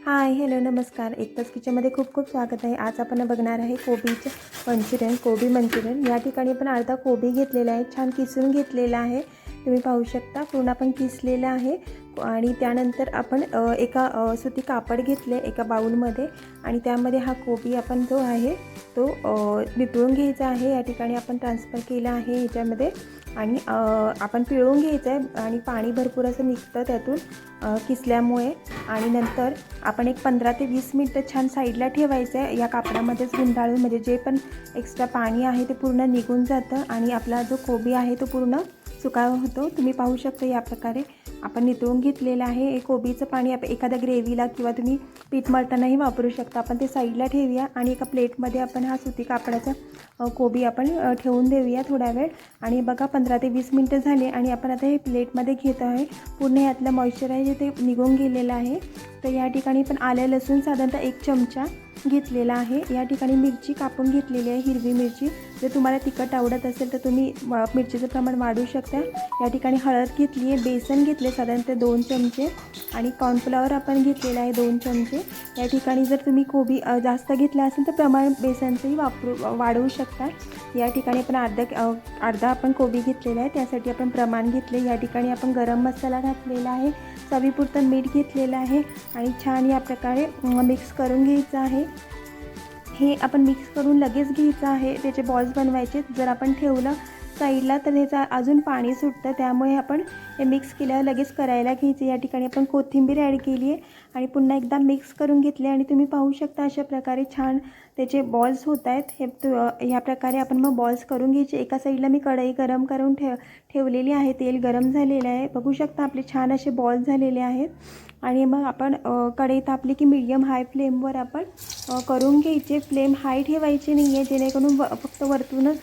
Hi hello नमस्कार. एकतास किचनमध्ये खूप खूप स्वागत आहे. आज आपण बघणार आहे कोबीचे मंचुरियन, कोबी मंचुरियन. या ठिकाणी आपण अर्धा कोबी घेतलेला आहे, छान किसून घेतलेला आहे. तुम्ही पाहू शकता पूर्ण आपण किसलेला आहे. आणि त्यानंतर आपण एका सुती कापड घेतले एका बाउलमध्ये आणि त्यामध्ये हा कोबी आपण जो आहे तो नितळून घ्यायचा आहे. या ठिकाणी आपण ट्रान्सफर केला आहे ह्याच्यामध्ये आणि आपण पिळून घ्यायचं आहे आणि पाणी भरपूर असं निघतं त्यातून किसल्यामुळे. आणि नंतर आपण एक 15 ते 20 मिनटं छान साईडला ठेवायचं आहे या कापडामध्येच गुंडाळून, म्हणजे जे पण एक्स्ट्रा पाणी आहे ते पूर्ण निघून जातं आणि आपला जो कोबी आहे तो पूर्ण सुकावा होतो. तुम्ही पाहू शकता या प्रकारे आपण नितळून घेतलेलं आहे. हे कोबीचं पाणी आपण एखाद्या ग्रेव्हीला किंवा तुम्ही पीठ मळतानाही वापरू शकता. आपण ते साईडला ठेवूया आणि एका प्लेटमध्ये आपण हा सुती कापडाचा कोबी आपण ठेवून देऊया थोडा वेळ. आणि बघा 15 ते 20 मिनटं झाले आणि आपण आता हे प्लेटमध्ये घेत आहे. पूर्ण यातलं मॉइश्चरायझर ते निघून गेलेलं आहे. तर या ठिकाणी पण आलं लसूण साधारणतः 1 चमचा घेतलेला आहे. या ठिकाणी मिरची कापून घेतलेली आहे, हिरवी मिरची. जर तुम्हाला तिखट आवडत असेल तर तुम्ही मिरचीचं प्रमाण वाढवू शकता. या ठिकाणी हळद घेतली आहे, बेसन घेतले साधारणतः 2 चमचे आणि कॉर्नफ्लॉवर आपण घेतलेला आहे 2 चमचे. या ठिकाणी जर तुम्ही कोबी जास्त घेतला असेल तर प्रमाण बेसनचंही वाढवू शकता. या ठिकाणी आपण अर्धा आपण कोबी घेतलेला आहे, त्यासाठी आपण प्रमाण घेतले. या ठिकाणी आपण गरम मसाला घातलेला आहे, चवीपुरतं मीठ घेतलेलं आहे आणि छान या प्रकारे मिक्स करून घ्यायचं आहे. हे आपण मिक्स करून लगेच घ्यायचं आहे. त्याचे बॉल्स बनवायचे. जर आपण ठेवलं साईडला तर त्याचं अजून पाणी सुटतं, त्यामुळे आपण हे मिक्स केल्यावर लगेच करायला घ्यायचं. या ठिकाणी आपण कोथिंबीर ॲड केली आहे आणि पुन्हा एकदा मिक्स करून घेतले आणि तुम्ही पाहू शकता अशा प्रकारे छान त्याचे बॉल्स होत आहेत. ह्या प्रकारे आपण मग बॉल्स करून घ्यायचे. एका साईडला मी कढई गरम करून ठेवलेली आहे, तेल गरम झालेलं आहे. बघू शकता आपले छान असे बॉल्स झालेले आहेत. आणि मग आपण कढई तापली की मीडियम हाय फ्लेमवर आपण करून घ्यायचे. फ्लेम हाय ठेवायची नाही आहे, जेणेकरून फक्त वरतूनच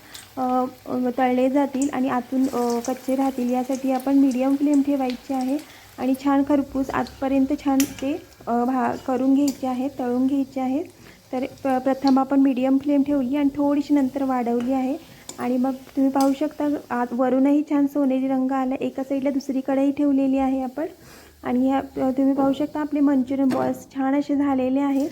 तळले जातील आणि आतून कच्चे राहतील. यासाठी आपण मीडियम फ्लेम ठेवायची आहे आणि छान खरपूस आतपर्यंत छान ते करून घ्यायचे आहेत, तळून घ्यायचे आहेत. तर प्रथम आपण मीडियम फ्लेम ठेवली आणि थोडीशी नंतर वाढवली आहे. आणि मग तुम्ही पाहू शकता वरूनही छान सोनेरी रंग आला. एका साईडला दुसरी कढई ठेवलेली आहे आपण आणि तुम्ही पाहू शकता आपले मंचुरियन बॉल्स छान असे झालेले आहेत.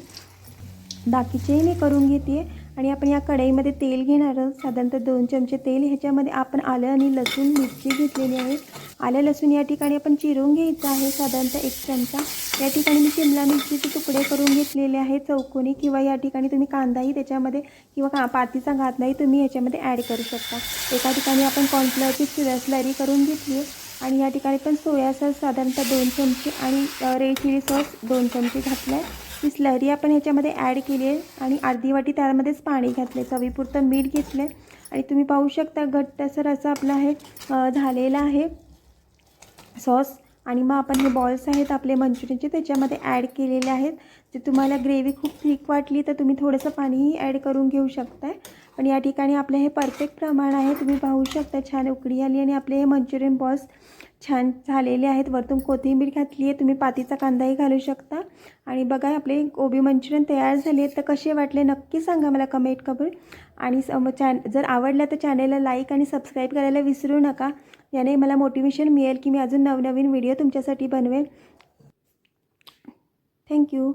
बाकीचेही मी करून घेते आणि आपण या कढईमध्ये तेल घेणार आहोत, साधारणतः 2 चमचे तेल. ह्याच्यामध्ये आपण आलं आणि लसूण मिरची घेतलेली आहे. आलं लसूण या ठिकाणी आपण चिरून घ्यायचं आहे, साधारणतः 1 चमचा. या ठिकाणी मी शिमला मिरचीचे तुकडे करून घेतलेले आहेत चौकोनी, किंवा या ठिकाणी तुम्ही कांदाही त्याच्यामध्ये किंवा पातीचा घातलाही तुम्ही ह्याच्यामध्ये ॲड करू शकता. एका ठिकाणी आपण कॉर्नफ्लॉवरची स्लरी करून घेतली आणि या ठिकाणी पण सोया सॉस साधारणतः 2 चमचे आणि रेड चिली सॉस 2 चमचे घातला आहे. ही स्लरी आपण ह्याच्यामध्ये ॲड केली आहे आणि अर्धी वाटी त्यामध्येच पाणी घातले. चवीपुरतं मीठ घेतलं आणि तुम्ही पाहू शकता घट्टसर असं आपलं हे झालेलं आहे सॉस. आणि मग आपण हे बॉल्स आहेत आपले मंचुरियनचे त्याच्यामध्ये ॲड केलेले आहेत. जर तुम्हाला ग्रेव्ही खूप थिक वाटली तर तुम्ही थोडंसं पाणीही ॲड करून घेऊ शकताय. पण या ठिकाणी आपलं हे परफेक्ट प्रमाण आहे. तुम्ही पाहू शकता छान उकळी आली आणि आपले हे मंचुरियन बॉल्स छान झालेले आहेत. वरतून कोथिंबीर घातली आहे, तुम्ही पातीचा कांदाही घालू शकता. आणि बघा आपले कोबी मंचुरियन तयार झाले आहेत. तर कसे वाटले नक्की सांगा मला कमेंट करून. आणि जर आवडलं तर चॅनलला लाईक आणि सबस्क्राईब करायला विसरू नका. याने मला मोटिवेशन मिळेल की मी अजून नवनवीन व्हिडिओ तुमच्यासाठी बनवेल. थँक्यू.